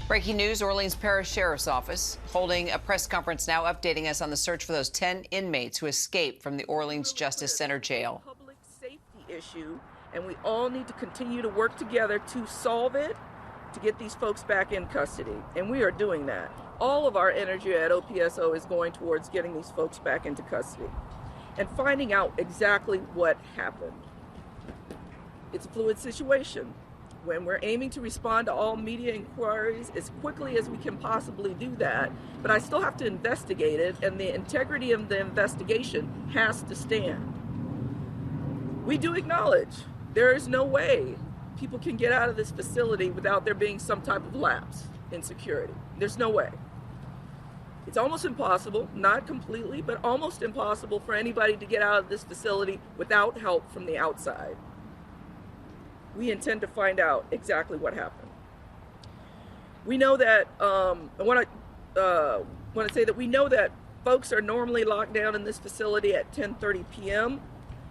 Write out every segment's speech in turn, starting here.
Breaking news, Orleans Parish Sheriff's Office holding a press conference now updating us on the search for those 10 inmates who escaped from the Orleans Justice Center jail. Public safety issue, and we all need to continue to work together to solve it, to get these folks back in custody, and we are doing that. All of our energy at OPSO is going towards getting these folks back into custody and finding out exactly what happened. It's a fluid situation. When we're aiming to respond to all media inquiries as quickly as we can possibly do that, but I still have to investigate it, and the integrity of the investigation has to stand. We do acknowledge there is no way people can get out of this facility without there being some type of lapse in security. There's no way. It's almost impossible, not completely, but almost impossible for anybody to get out of this facility without help from the outside. We intend to find out exactly what happened. We know that, I want to say that we know that folks are normally locked down in this facility at 10:30 p.m.,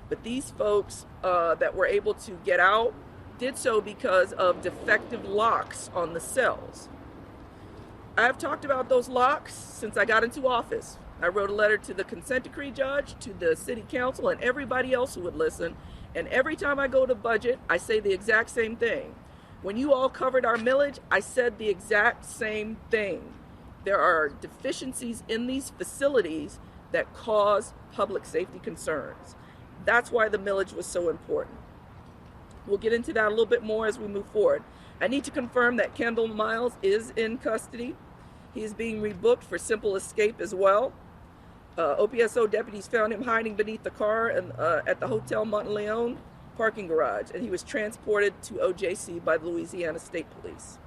but these folks that were able to get out did so because of defective locks on the cells. I've talked about those locks since I got into office. I wrote a letter to the consent decree judge, to the city council, and everybody else who would listen. And every time I go to budget, I say the exact same thing. When you all covered our millage, I said the exact same thing. There are deficiencies in these facilities that cause public safety concerns. That's why the millage was so important. We'll get into that a little bit more as we move forward. I need to confirm that Kendall Miles is in custody. He is being rebooked for simple escape as well. OPSO deputies found him hiding beneath the car at the Hotel Monteleone parking garage, and he was transported to OJC by the Louisiana State Police.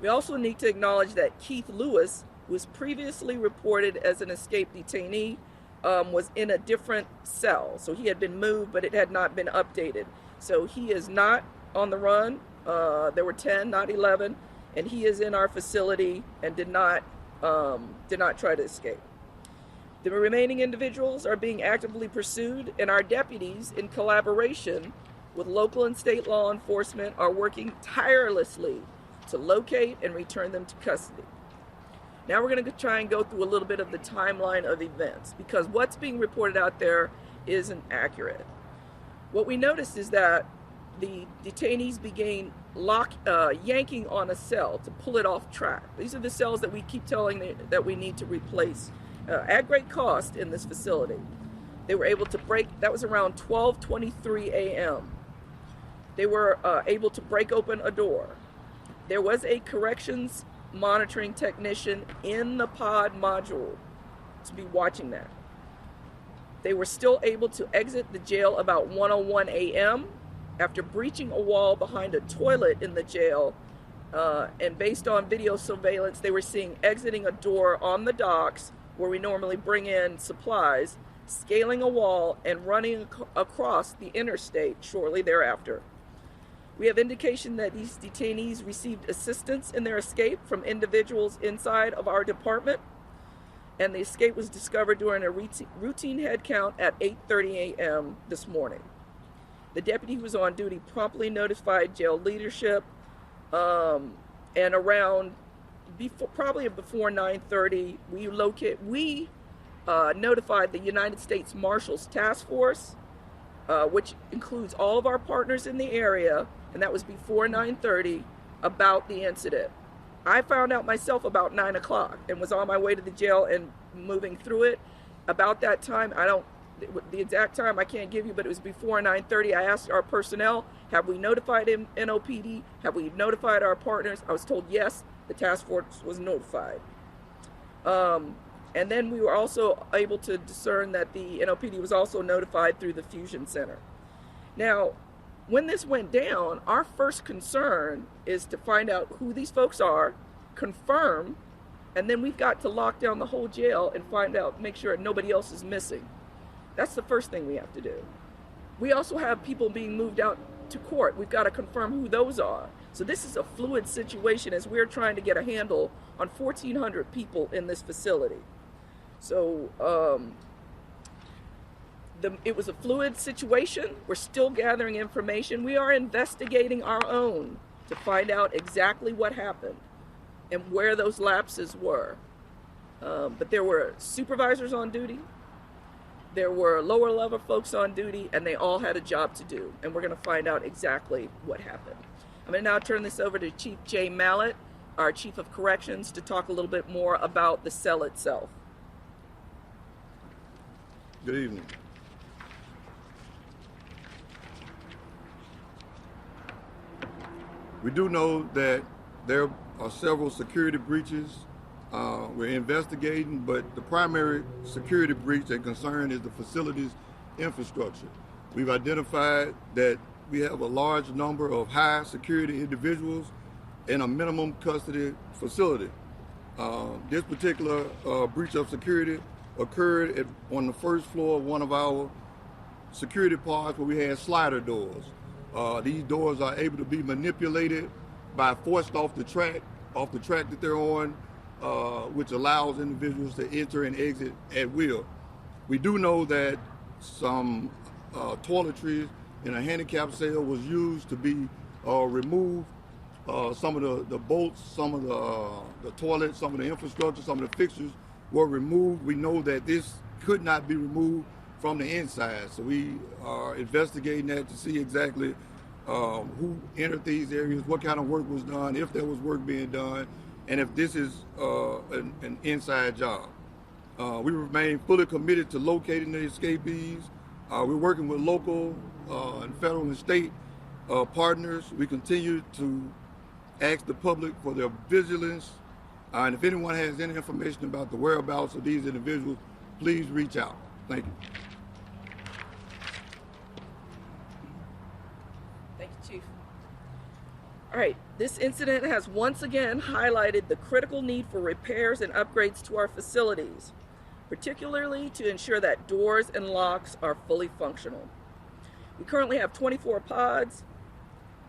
We also need to acknowledge that Keith Lewis, who was previously reported as an escaped detainee, was in a different cell. So he had been moved, but it had not been updated. So he is not on the run. There were 10, not 11, and he is in our facility and did not try to escape. The remaining individuals are being actively pursued, and our deputies, in collaboration with local and state law enforcement, are working tirelessly to locate and return them to custody. Now we're going to try and go through a little bit of the timeline of events, because what's being reported out there isn't accurate. What we noticed is that the detainees began yanking on a cell to pull it off track. These are the cells that we keep telling that we need to replace at great cost in this facility. They were able to break, that was around 12:23 a.m. They were able to break open a door. There was a corrections monitoring technician in the pod module to be watching that. They were still able to exit the jail about 1:01 a.m. after breaching a wall behind a toilet in the jail, and based on video surveillance, they were seen exiting a door on the docks where we normally bring in supplies, scaling a wall, and running across the interstate shortly thereafter. We have indication that these detainees received assistance in their escape from individuals inside of our department, and the escape was discovered during a routine head count at 8:30 a.m. this morning. The deputy who was on duty promptly notified jail leadership, and around probably before 9:30, we notified the United States Marshals Task Force, which includes all of our partners in the area, and that was before 9:30, about the incident. I found out myself about 9 o'clock and was on my way to the jail and moving through it. About that time, the exact time I can't give you, but it was before 9:30. I asked our personnel, have we notified NOPD? Have we notified our partners? I was told yes, the task force was notified. And then we were also able to discern that the NOPD was also notified through the Fusion Center. Now, when this went down, our first concern is to find out who these folks are, confirm, and then we've got to lock down the whole jail and find out, make sure nobody else is missing. That's the first thing we have to do. We also have people being moved out to court. We've got to confirm who those are. So this is a fluid situation as we're trying to get a handle on 1,400 people in this facility. So it was a fluid situation. We're still gathering information. We are investigating our own to find out exactly what happened. and where those lapses were. But there were supervisors on duty, there were lower level folks on duty, and they all had a job to do. And we're going to find out exactly what happened. I'm going to now turn this over to Chief Jay Mallett, our Chief of Corrections, to talk a little bit more about the cell itself. Good evening. We do know that there are several security breaches. We're investigating, but the primary security breach and concern is the facility's infrastructure. We've identified that we have a large number of high security individuals in a minimum custody facility. This particular breach of security occurred on the first floor of one of our security parts where we had slider doors. These doors are able to be manipulated by forced off the track that they're on, which allows individuals to enter and exit at will. We do know that some toiletries in a handicap cell was used to be removed. Some of the bolts, some of the toilets, some of the infrastructure, some of the fixtures were removed. We know that this could not be removed from the inside, so we are investigating that to see exactly who entered these areas, what kind of work was done, if there was work being done, and if this is an inside job. We remain fully committed to locating the escapees. We're working with local and federal and state partners. We continue to ask the public for their vigilance. And if anyone has any information about the whereabouts of these individuals, please reach out. Thank you. Thank you, Chief. All right, this incident has once again highlighted the critical need for repairs and upgrades to our facilities, particularly to ensure that doors and locks are fully functional. We currently have 24 pods,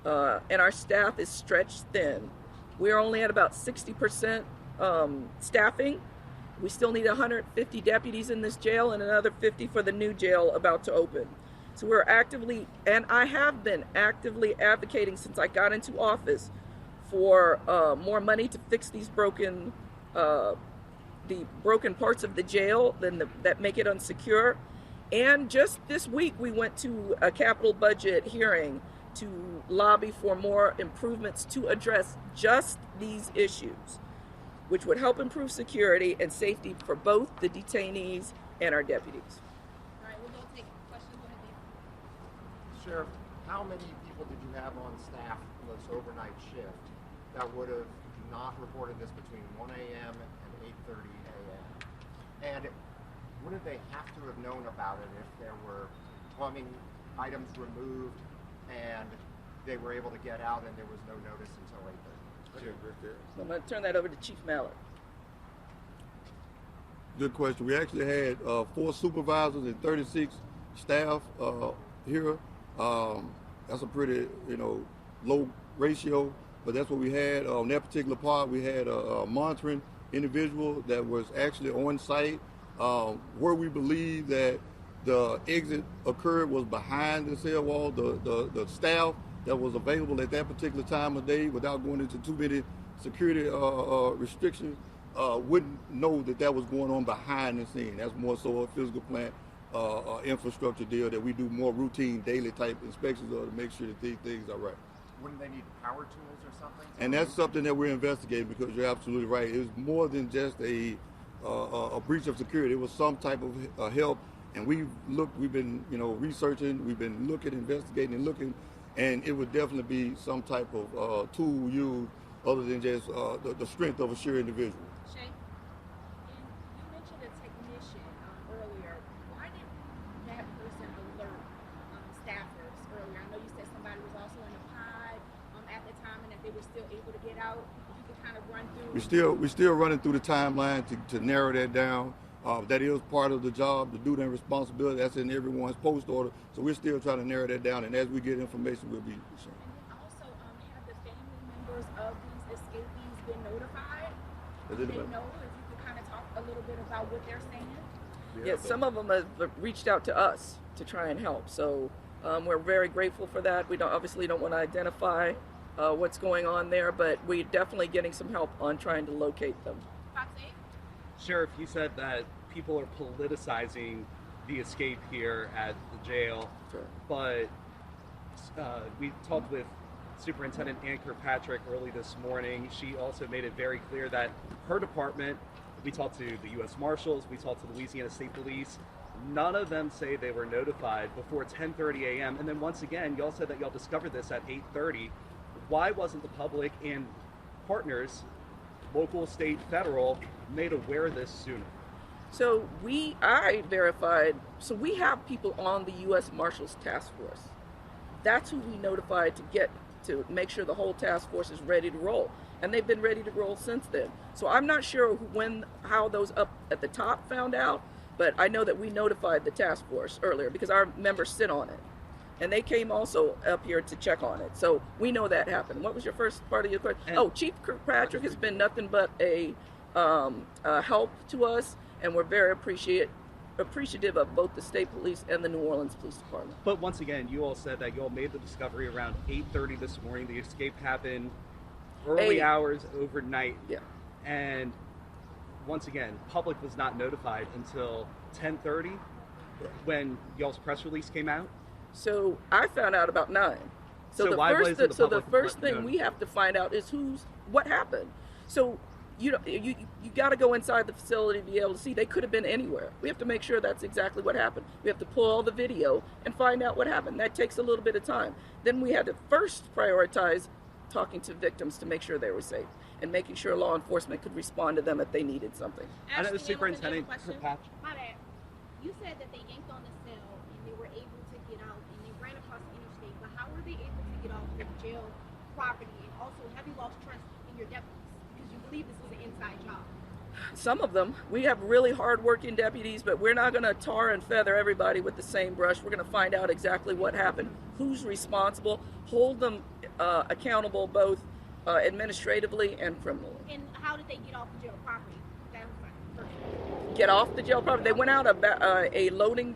and our staff is stretched thin. We're only at about 60% staffing. We still need 150 deputies in this jail and another 50 for the new jail about to open. So we're actively, and I have been actively advocating since I got into office for more money to fix these broken parts of the jail that make it unsecure. And just this week we went to a capital budget hearing to lobby for more improvements to address just these issues, which would help improve security and safety for both the detainees and our deputies. All right, we'll go take questions. Go ahead, Dave. Sheriff, how many people did you have on staff for this overnight shift that would have not reported this between 1 a.m. and 8:30 a.m.? And wouldn't they have to have known about it if there were plumbing items removed and they were able to get out and there was no notice until 8:30? So I'm going to turn that over to Chief Mallett. Good question. We actually had 4 supervisors and 36 staff here. That's a pretty, low ratio, but that's what we had. On that particular part, we had a monitoring individual that was actually on site. Where we believe that the exit occurred was behind the cell wall. The staff that was available at that particular time of day, without going into too many security restrictions, wouldn't know that was going on behind the scene. That's more so a physical plant infrastructure deal that we do more routine daily type inspections of to make sure that these things are right. Wouldn't they need power tools or something? And that's something that we're investigating, because you're absolutely right. It was more than just a breach of security. It was some type of help, and we've been researching, we've been investigating and looking, and it would definitely be some type of tool used other than just the strength of a sheer individual. Shay, and you mentioned a technician earlier. Why didn't that person alert staffers earlier? I know you said somebody was also in the pod at the time, and that they were still able to get out. If you could kind of run through. We're still running through the timeline to narrow that down. That is part of the job, the duty and responsibility. That's in everyone's post order. So we're still trying to narrow that down, and as we get information, we'll be sharing. And then also, have the family members of these escapees been notified? Is Do it they about- know? If you could kind of talk a little bit about what they're saying. Yes, some of them have reached out to us to try and help. So we're very grateful for that. We obviously don't want to identify what's going on there, but we're definitely getting some help on trying to locate them. Sheriff, you said that people are politicizing the escape here at the jail, Sure. but we talked with Superintendent Ann Kirkpatrick early this morning. She also made it very clear that her department, we talked to the U.S. Marshals, we talked to the Louisiana State Police, none of them say they were notified before 10:30 a.m. And then once again, y'all said that y'all discovered this at 8:30. Why wasn't the public and partners, local, state, federal, made aware of this sooner? So I verified, so we have people on the U.S. Marshals Task Force. That's who we notified to make sure the whole task force is ready to roll. And they've been ready to roll since then. So I'm not sure how those up at the top found out, but I know that we notified the task force earlier because our members sit on it. And they came also up here to check on it. So we know that happened. What was your first part of your question? Chief Kirkpatrick has been nothing but a help to us, and we're very appreciative of both the state police and the New Orleans Police Department. But once again, you all said that you all made the discovery around 8:30 this morning. The escape happened early hours overnight. Yeah. And once again, public was not notified until 10:30 when y'all's press release came out. So I found out about 9. So the why wasn't the the public first thing notified? we have to find out is what happened. So you got to go inside the facility to be able to see. They could have been anywhere. We have to make sure that's exactly what happened. We have to pull all the video and find out what happened. That takes a little bit of time. Then we had to first prioritize talking to victims to make sure they were safe and making sure law enforcement could respond to them if they needed something. I know the Ashley, Superintendent question. Kirkpatrick. My bad. You said that they yanked on the cell and they were able to get out and they ran across the interstate, but how were they able to get off the jail property? And also, have you lost trust in your deputies because you believe this was an inside job? Some of them. We have really hard-working deputies, but we're not going to tar and feather everybody with the same brush. We're going to find out exactly what happened, who's responsible, hold them accountable both administratively and criminally. And how did they get off the jail property? That was my first question. Get off the jail property. They went out a loading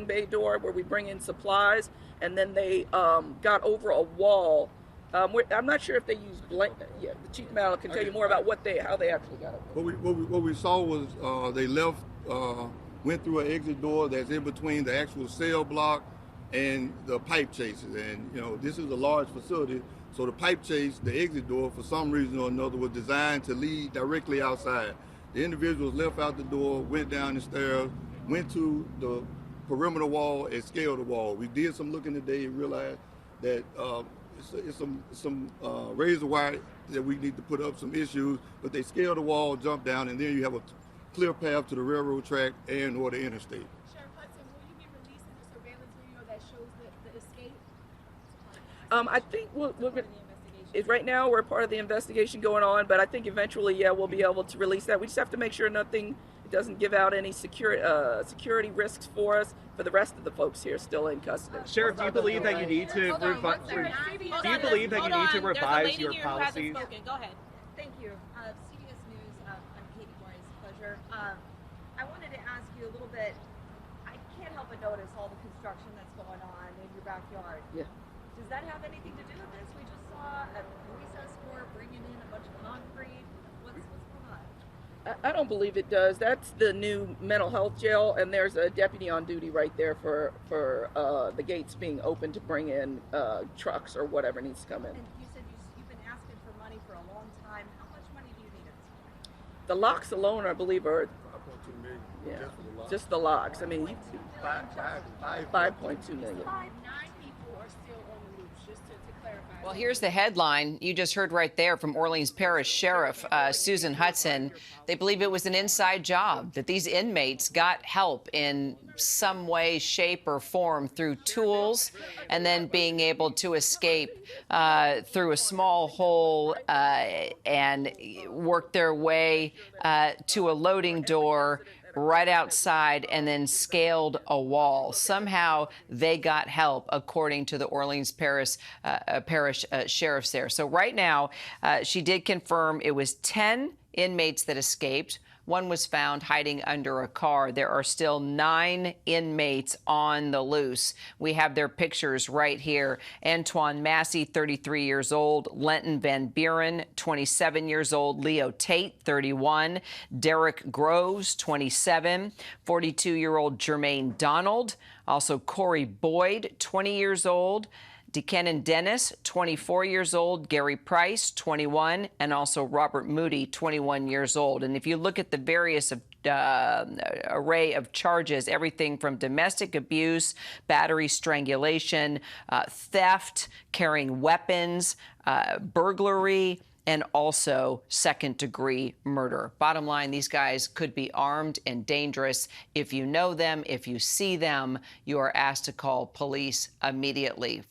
bay door where we bring in supplies, and then they got over a wall. I'm not sure if they used the Chief Mallow can tell you more about how they actually got it. What we saw was they left, went through an exit door that's in between the actual cell block and the pipe chases. And this is a large facility, so the pipe chase, the exit door, for some reason or another, was designed to lead directly outside. The individuals left out the door, went down the stairs, went to the perimeter wall, and scaled the wall. We did some looking today and realized that it's some razor wire that we need to put up, some issues, but they scale the wall, jump down, and then you have a clear path to the railroad track and or the interstate. Sheriff Hutson, will you be releasing the surveillance video that shows the escape? I think right now we're part of the investigation going on, but I think eventually, we'll be able to release that. We just have to make sure it doesn't give out any security risks for us, for the rest of the folks here still in custody. Sheriff, do you believe that you need to revise your policies? Go ahead. Thank you. CBS News, I'm Katie Morris, pleasure. I wanted to ask you a little bit, I can't help but notice all the construction that's going on in your backyard. Yeah. Does that have anything to do with this? We just saw a police escort bringing in a bunch of concrete. What's going on? I don't believe it does. That's the new mental health jail, and there's a deputy on duty right there for the gates being open to bring in trucks or whatever needs to come in. And you said you've been asking for money for a long time. How much money do you need at this point? The locks alone, I believe, are 5.2 million. yeah, just the locks. I mean, 5.2 million. 9 people are still on the loose, just to clarify. Well, here's the headline you just heard right there from Orleans Parish Sheriff Susan Hutson. They believe it was an inside job, that these inmates got help in some way, shape, or form through tools, and then being able to escape through a small hole and work their way to a loading door right outside and then scaled a wall. Somehow they got help, according to the Orleans Parish sheriffs there. So right now, she did confirm it was 10 inmates that escaped. One was found hiding under a car. There are still 9 inmates on the loose. We have their pictures right here. Antoine Massey, 33 years old. Lenton Van Buren, 27 years old. Leo Tate, 31. Derek Groves, 27. 42-year-old Jermaine Donald. Also Corey Boyd, 20 years old. DeKennon Dennis, 24 years old, Gary Price, 21, and also Robert Moody, 21 years old. And if you look at the various array of charges, everything from domestic abuse, battery, strangulation, theft, carrying weapons, burglary, and also second-degree murder. Bottom line, these guys could be armed and dangerous. If you know them, if you see them, you are asked to call police immediately.